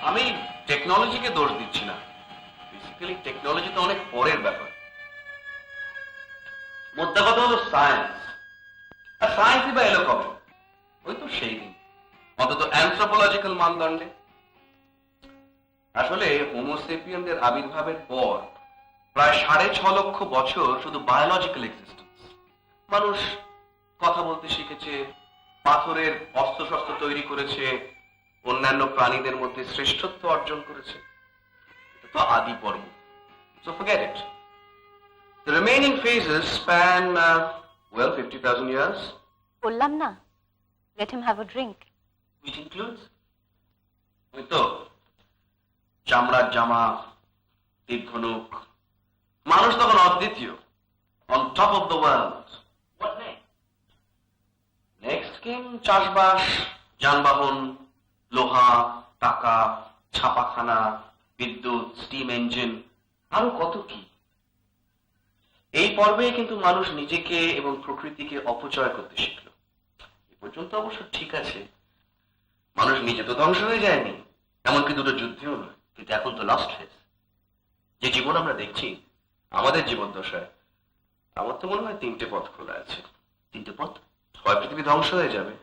আমি টেকনোলজিকে দোষ দিচ্ছি না, বেসিক্যালি টেকনোলজি তো অনেক পরের ব্যাপার। মোদ্দা কথা হলো সায়েন্স। আর সায়েন্সই বা এলো কবে? ওই তো সেই দিন, অন্তত অ্যানথ্রোপোলজিক্যাল মানদণ্ডে। আসলে হোমোসেপিয়ানদের আবির্ভাবের পর প্রায় 6.5 লক্ষ বছর শুধু বায়োলজিক্যাল এক্সিস্টেন্স। মানুষ কথা বলতে শিখেছে, পাথরের অস্ত্রশস্ত্র তৈরি করেছে, অন্যান্য প্রাণীদের মধ্যে শ্রেষ্ঠত্ব অর্জন করেছে। এটা তো আদি পর্ব। So forget it. The remaining phases span, 50,000 years. বললাম না, let him have a drink. Which includes? ওই তো চামড়ার জামা, দীর্ঘ নখ। মানুষ তখন অদ্বিতীয়, on top of the world. What next? Next came চাষবাস, যানবাহন, লোহা, টাকা, ছাপাখানা, বিদ্যুৎ, স্টিম ইঞ্জিন, আরো কত কি। এই পর্বে কিন্তু মানুষ নিজেকে এবং প্রকৃতিকে অপচয় করতে শিখল। এ পর্যন্ত অবশ্য ঠিক আছে, মানুষ নিজে তো ধ্বংস হয়ে যায়নি, এমনকি দুটো যুদ্ধেও নয়। কিন্তু এখন তো লাস্ট ফেজ। যে জীবন আমরা দেখছি আমাদের জীবন দশায়, আমার তো মনে হয় 3টে পথ খোলা আছে। 3টে পথ? হয় পৃথিবী ধ্বংস হয়ে যাবে,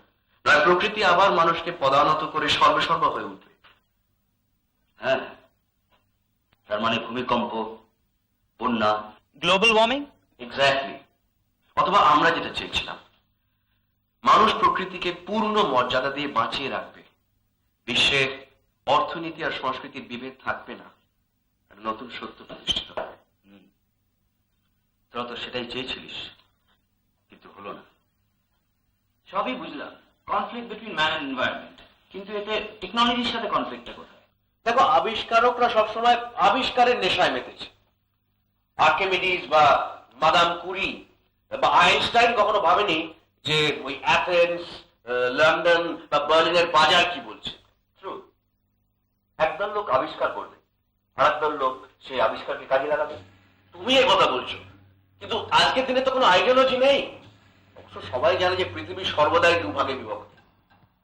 নয় প্রকৃতি আবার মানুষকে পদানত করে সর্বসর্বা হয়ে উঠবে। হ্যাঁ, তার মানে ভূমিকম্প, বন্যা, গ্লোবাল ওয়ার্মিং। এক্স্যাক্টলি। অথবা আমরা যেটা চেয়েছিলাম, মানুষ প্রকৃতিকে পূর্ণ মর্যাদা দিয়ে বাঁচিয়ে রাখবে, বিশ্বে অর্থনীতি আর সংস্কৃতির বিভেদ থাকবে না, আর নতুন সত্য প্রতিষ্ঠিত হবে। তোরা তো সেটাই চেয়েছিলিস, কিন্তু হলো না। সবই বুঝলাম, conflict between man and environment, কিন্তু এতে টেকনোলজির সাথে কনফ্লিক্টটা কোথায়? দেখো, আবিষ্কারকরা সবসময় আবিষ্কারের নেশায় মেতেছে। আর্কিমিডিস বা মাদাম কুরি বা আইনস্টাইন কখনো ভাবেনি যে ওই অ্যাথেন্স, লন্ডন বা বার্লিনের বাজার কি বলছে। ট্রু, একদল লোক আবিষ্কার করবে, আর একদল লোক সেই আবিষ্কারকে কাজে লাগাবে। তুমি এই কথা বলছো, কিন্তু আজকের দিনে তো কোনো আইডিওলজি নেই। অবশ্য সবাই জানে যে পৃথিবী সর্বদাই দুভাগে বিভক্ত,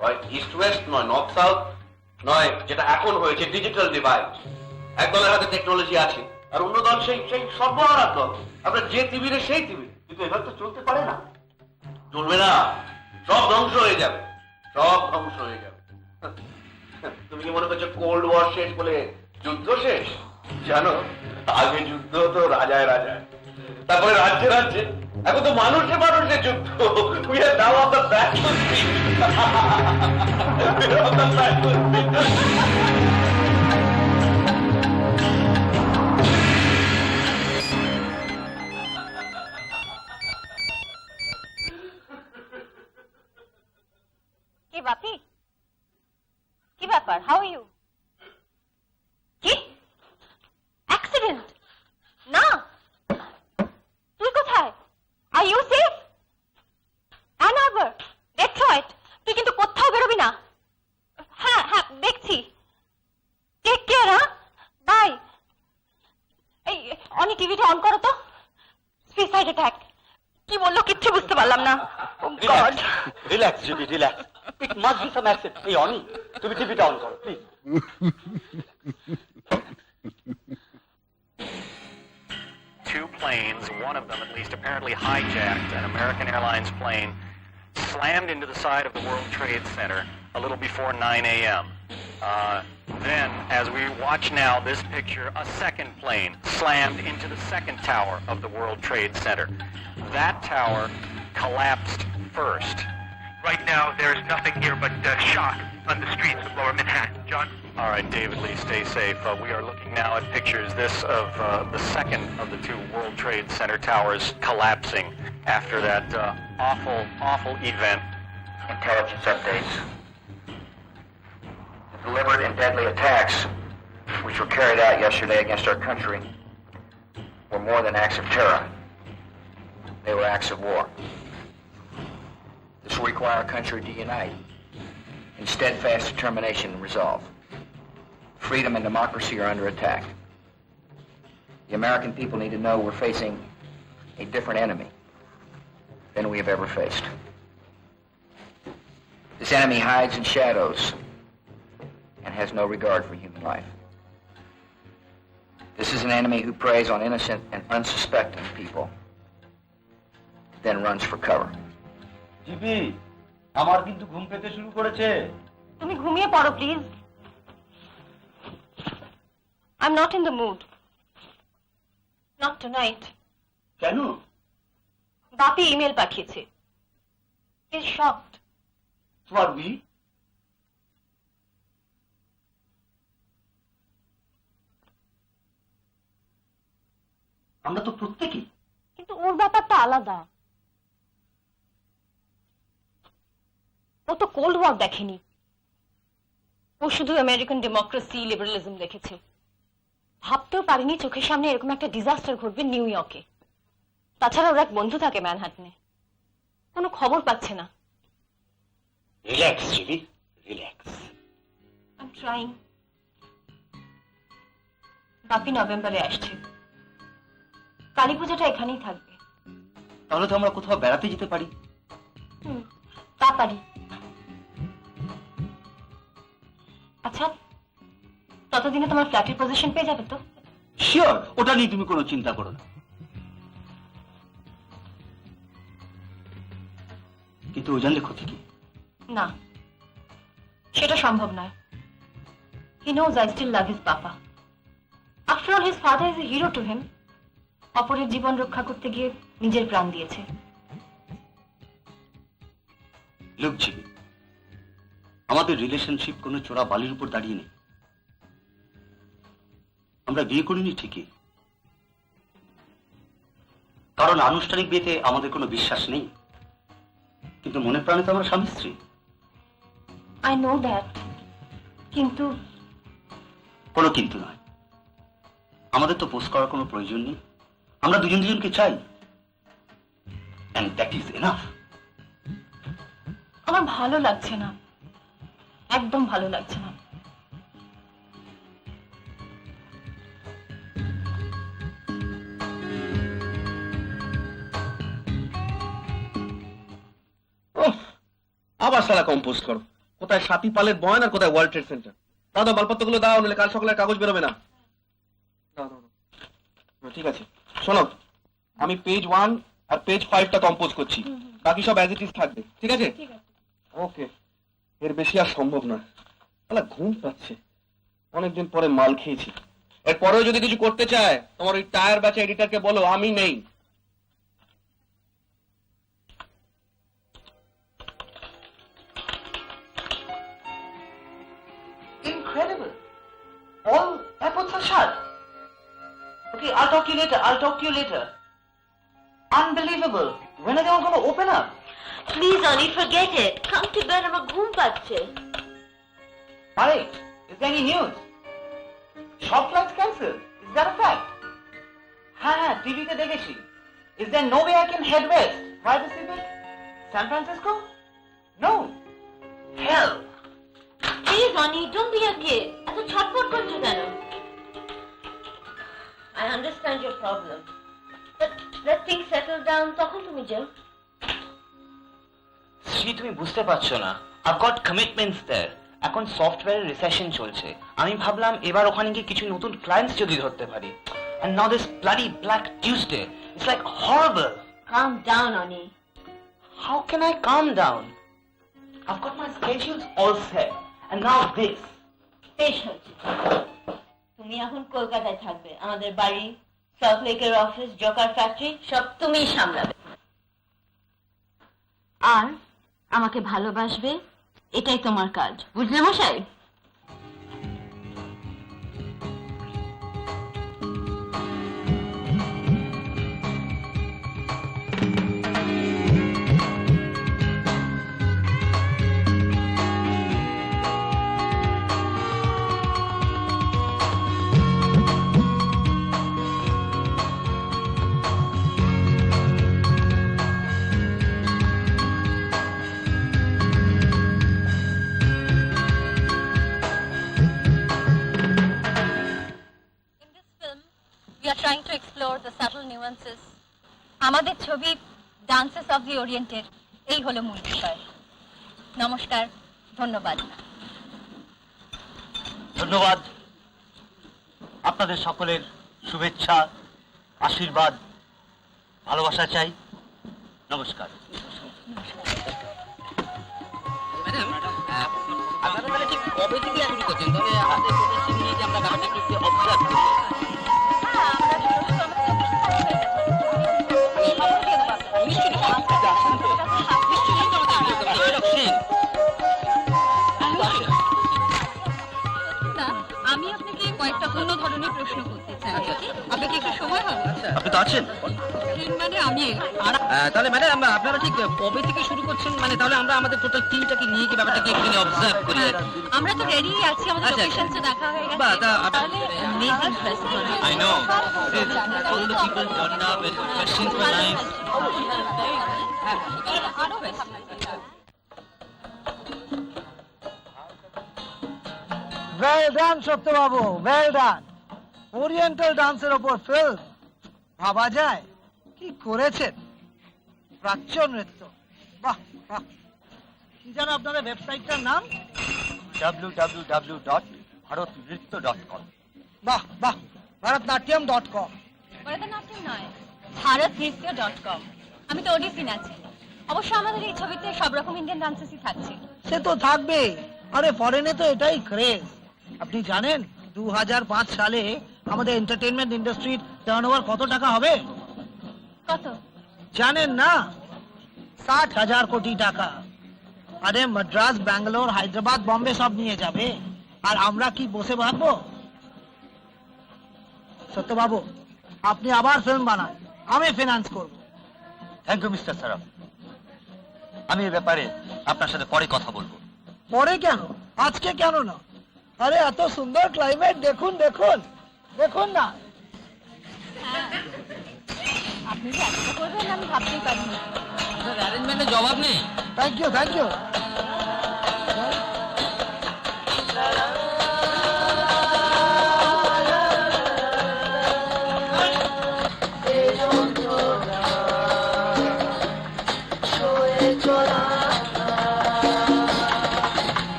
হয় ইস্ট ওয়েস্ট, নয় নর্থ সাউথ, নয় যেটা এখন হয়েছে ডিজিটাল ডিভাইড। এক দলের হাতে টেকনোলজি আছে, আর অন্য দল সেই সেই সর্বহারা দল। আমরা যে টিভিরে সেই টিভি, কিন্তু এবার তো চলতে পারে না। চলবে না, সব ধ্বংস হয়ে যাবে, সব ধ্বংস হয়ে যাবে। তুমি কি মনে করছো কোল্ড ওয়ার শেষ বলে যুদ্ধ শেষ? জানো, আগে যুদ্ধ হতো রাজায় রাজায়, তারপরে রাজ্যে রাজ্যে, এখন তো মানুষে মানুষের যুদ্ধ। We are now on the battlefield. We are on the battlefield. কি বাপি, কি ব্যাপার? How are you? কি অ্যাক্সিডেন্ট? না, তুই কোথায়? Are you safe? Ann Arbor, Detroit, তুই কিন্তু কোথাও বেরোবি না। হ্যাঁ হ্যাঁ, দেখছি। Take care. হ্যাঁ, বাই। এই অনি, টিভিটা অন করো তো। Suicide attack. কি বললো কিচ্ছু বুঝতে পারলাম না। God. Relax Jubi, relax. It must be some accident. এই অনি, তুমি টিভিটা অন করো please. Two planes, one of them at least apparently hijacked an American Airlines plane, slammed into the side of the World Trade Center a little before 9 a.m. Then, as we watch now this picture, a second plane slammed into the second tower of the World Trade Center. That tower collapsed first. Right now, there's nothing here but shock on the streets of Lower Manhattan. John? All right, David Lee, stay safe. We are looking now at pictures, this of the second of the two World Trade Center towers collapsing after that awful event. Intelligence updates. The deliberate and deadly attacks which were carried out yesterday against our country were more than acts of terror. They were acts of war. This will require our country to unite in steadfast determination and resolve. Freedom and democracy are under attack. The American people need to know we're facing a different enemy than we have ever faced. This enemy hides in shadows and and has no regard for human life. This is an enemy who preys on innocent and unsuspecting people, then runs for cover. GP, আমার কিন্তু ঘুম পেতে শুরু করেছে। তুমি ঘুমিয়ে পড়ো please. I'm not in the mood. Not tonight. কেন? বাপি ইমেল পাঠিয়েছে। He's shocked. For me? আমরা তো প্রত্যেকেই। কিন্তু ওর ব্যাপারটা আলাদা। ও তো কোল্ড ওয়ার দেখেনি, ও শুধু আমেরিকান ডেমোক্রেসি লিবারালিজম দেখেছে। ভাবতেও পারিনি চোখের সামনে এরকম একটা ডিজাস্টার ঘটবে নিউ ইয়র্কে। তাছাড়া ওর এক বন্ধু থাকে ম্যানহাটনে, কোনো খবর পাচ্ছে না। Relax GB, relax. I'm trying. বাপি নভেম্বরে আসছে, কালী পূজাটা এখানেই থাকবে। তাহলে তো আমরা কোথাও বেড়াতে যেতে পারি। তা পারি। আচ্ছা, ততদিনে তোমার ফ্ল্যাটের পজিশন পেয়ে যাবে তো? শিওর, ওটা নিয়ে তুমি কোনো চিন্তা করো না। কিন্তু ও জানলে ক্ষতি কি? না, সেটা সম্ভব নয়। He knows I still love his papa. After all, his father is a hero to him. অপরের জীবন রক্ষা করতে গিয়ে নিজের প্রাণ দিয়েছে। লোক জিবি, আমাদের রিলেশনশিপ কোনো চোরা বালির উপর দাঁড়িয়ে নেই। আমরা বিয়ে করিনি ঠিকই, কারণ আনুষ্ঠানিক বিয়েতে আমাদের কোনো বিশ্বাস নেই, কিন্তু মনে প্রাণে তো আমরা স্বামী স্ত্রী। I know that. কিন্তু কোনো কিন্তু নয়, আমাদের তো পোস্ট করার কোনো প্রয়োজন নেই। আমরা দুজন দুজনকে চাই, and that is enough. আমার ভালো লাগছে না, একদম ভালো লাগছে না। আবার সালা কম্পোজ করো। কোথায় সাথী পালের বয়ান আর কোথায় ওয়ার্ল্ড ট্রেড সেন্টার। দাও দাও, মালপত্রগুলো দাও, নাহলে কাল সকালে কাগজ বেরোবে না। দাও দাও দাও। ঠিক আছে, শোনো, আমি পেজ 1 আর পেজ 5টা কম্পোজ করছি, বাকি সব অ্যাজ ইট ইজ থাকবে। ঠিক আছে? ওকে, এর বেশি আর সম্ভব না। তাহলে ঘুম পাচ্ছে, অনেকদিন পরে মাল খেয়েছি। এরপরেও যদি কিছু করতে চায়, তোমার ওই টায়ার ব্যাচে এডিটরকে বলো আমি নেই। Incredible. All airports are shut. Okay, I'll talk to you later. I'll talk to you later. Unbelievable. When are they all going to open up? Please Ani, forget it. Come to bed, আমার ঘুম পাচ্ছে। Alright, is there any news? Shop flights cancelled. Is that a fact? হ্যাঁ, টিভিতে দেখেছি। Is there no way I can head west via the Pacific? San Francisco? No. Hell. Please Ani, don't be a kid. এত ছটফট করছো কেন? I understand your problem. But let things settle down, তখন তুমি যাও। শ্রী, তুমি বুঝতে পারছো না, I've got commitments there. এখন সফটওয়্যারের রিসেশন চলছে, আমি ভাবলাম এবার ওখানে গিয়ে কিছু নতুন ক্লায়েন্টস যদি ধরতে পারি। And now this bloody Black Tuesday, it's like horrible. Calm down, Ani. How can I calm down? I've got my schedules all set, and now this. বেশ হয়েছে, তুমি এখন কলকাতায় থাকবে। আমাদের বাড়ি, সল্ট লেকের অফিস, জকার ফ্যাক্টরি সব তুমিই সামলাবে। আর আমাকে ভালোবাসবে, এটাই তোমার কাজ, বুঝলে মশাই? We are trying to explore the subtle nuances. আমাদের ছবি ডান্সেস অফ দি ওরিয়েন্টের এই হলো মূল বিষয়। নমস্কার, ধন্যবাদ। ধন্যবাদ। আপনাদের সকলের শুভেচ্ছা, আশীর্বাদ, ভালোবাসা চাই। নমস্কার। আপনারা তাহলে ঠিক কবে থেকে শুরু করছেন? তবে আমাদের প্রতিষ্ঠান নিয়ে যে আমরা ব্যাপারটা একটু অবজার্ভ করি। আমি আপনাকে কয়েকটা অন্য ধরনের প্রশ্ন করতে চাই। আপনাকে একটু সময় হবে? আপনি তো আছেন? মানে আমি তাহলে ম্যাডাম আপনারা ঠিক কবে থেকে শুরু করছেন? মানে তাহলে আমরা আমাদের টোটাল টিমটাকে নিয়ে কি ব্যাপারটাকে একটু অবজার্ভ করি। আমরা তো রেডি আছি, আমাদের আচ্ছা, লোকেশনটা দেখা হয়ে গেছে। বাহ, তা- তাহলে amazing festival। I know. All the people turned up and questions were nice. আরো বেশি। ওয়েল ডান সত্যবাবু, ওয়েল ডান। ওরিয়েন্টাল ডান্সের ওপর ফিল্ম, ভাবা যায় কি করেছেন। প্রাচ্য নৃত্য, বাহ বাহ। কি যেন আপনাদের ওয়েবসাইটটার নাম? www.bharatnritya.com। বাহ বাহ, ভারতনাট্যম.com। ভরতনাট্যম নয়, ভারতনৃত্য.com। আমি তো ওডিসি নাচি। অবশ্য আমাদের এই ছবিতে সব রকম ইন্ডিয়ান ডান্সেসই থাকছে। সে তো থাকবে, আরে ফরেনে তো এটাই ক্রেজ। আপনি জানেন 2005 সালে আমাদের এন্টারটেইনমেন্ট ইন্ডাস্ট্রির টার্নওভার কত টাকা হবে? কত? জানেন না? 60,000 কোটি টাকা। আরে মাদ্রাস, ব্যাঙ্গালোর, হায়দ্রাবাদ, বম্বে সব নিয়ে যাবে, আর আমরা কি বসে ভাববো? সত্যবাবু, আপনি আবার ফিল্ম বানান, আমি ফিনান্স করব। Thank you mister Saraf. আমি এ ব্যাপারে আপনার সাথে পরে কথা বলবো। পরে কেন, আজকে কেন না? আরে এত সুন্দর ক্লাইমেট, দেখুন দেখুন দেখুন না। আপনি যে এতটা করবেন আমি ভাবতেই পারিনি। অ্যারেঞ্জমেন্টের জবাব নেই। Thank you thank you.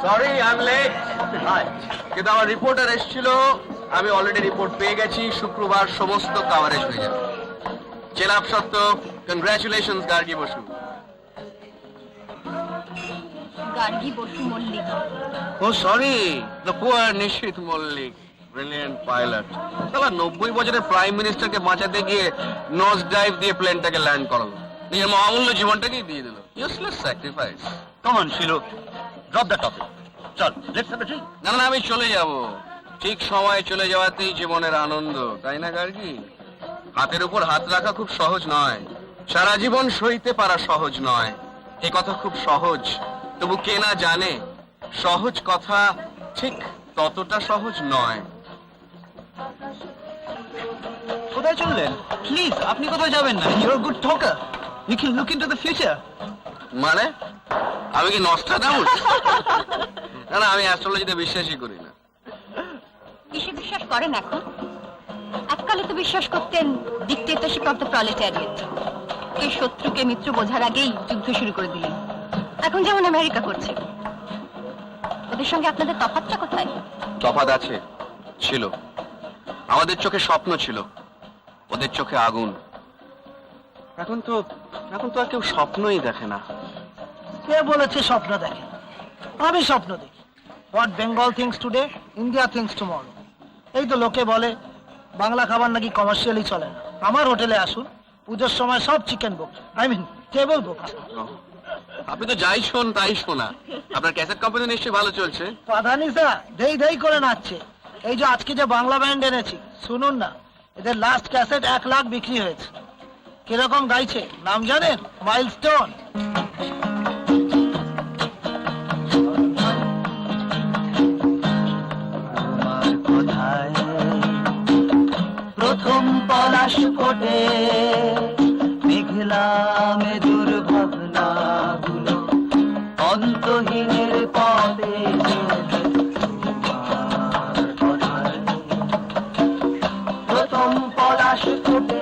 Sorry I am late. কিন্তু আমার রিপোর্টার এসেছিল, আমি অলরেডি রিপোর্ট পেয়ে গেছি। শুক্রবার সমস্ত কভারেজ হয়ে যাবে। চেলাপ Satya, congratulations Gargi Basu. Gargi Basu Mallick. Oh sorry, the poor Nishit Mallick, brilliant pilot. তাহলে 90 বছরের প্রাইম মিনিস্টারকে বাঁচাতে গিয়ে নজ ডাইভ দিয়ে প্লেনটাকে ল্যান্ড করালো, নিজের মহামূল্য জীবনটাকেই দিয়ে দিল। Useless sacrifice. Come on Shilu, drop the topic. চল, লেটস হ্যাভ এ ড্রিঙ্ক। না না, আমি চলে যাব। ঠিক সময় চলে যাওয়াতেই জীবনের আনন্দ, তাই না গার্গী? হাতের উপর হাত রাখা খুব সহজ নয়, সারা জীবন সইতে পারা সহজ নয়। এ কথা খুব সহজ, তবু কে না জানে সহজ কথা ঠিক ততটা সহজ নয়। কোথায় চললেন? প্লিজ, আপনি কোথায় যাবেন না? You are good talker, you can look into the future. মানে আমি কি নস্ট্রাডামুস? না না, আমি অ্যাস্ট্রোলজিতে বিশ্বাসই করি না। কিসে বিশ্বাস করেন এখন? এককালে তো বিশ্বাস করতেন ডিক্টেটরশিপ অফ দ্য প্রলেটারিয়েট। কে শত্রুকে মিত্র বোঝার আগেই যুদ্ধ শুরু করে দিলেন। এখন যেমন আমেরিকা করছে। ওদের সঙ্গে আপনাদের তফাৎটা কোথায়? তফাৎ আছে, ছিল। আমাদের চোখে স্বপ্ন ছিল, ওদের চোখে আগুন। এখন তো আর কেউ স্বপ্নই দেখে না। কে বলেছে স্বপ্ন দেখে? আমি স্বপ্ন দেখি। What Bengal things today, India things tomorrow. এই তো লোকে বলে বাংলা খাবার নাকি কমার্শিয়ালি চলে না। আমার হোটেলে আসুন, পুজোর সময় সব chicken book, I mean table book. আপনি তো যাই শোন তাই শোনা। আপনার ক্যাসেট কোম্পানি নিশ্চয়ই ভালো চলছে। পাধানিসা দেই দেই করে নাচছে। এই যে আজকে যে বাংলা ব্যান্ড এনেছি, শুনুন না, এদের লাস্ট ক্যাসেট 1 লাখ বিক্রি হয়েছে। কিরকম গাইছে নাম জানেন? মাইলস্টোন। প্রথম পলাশ ফোটে, মেঘলা মেদুর ভাবনা গুলো অন্তহীনের পথে। প্রথম প্রথম পলাশ ফুটে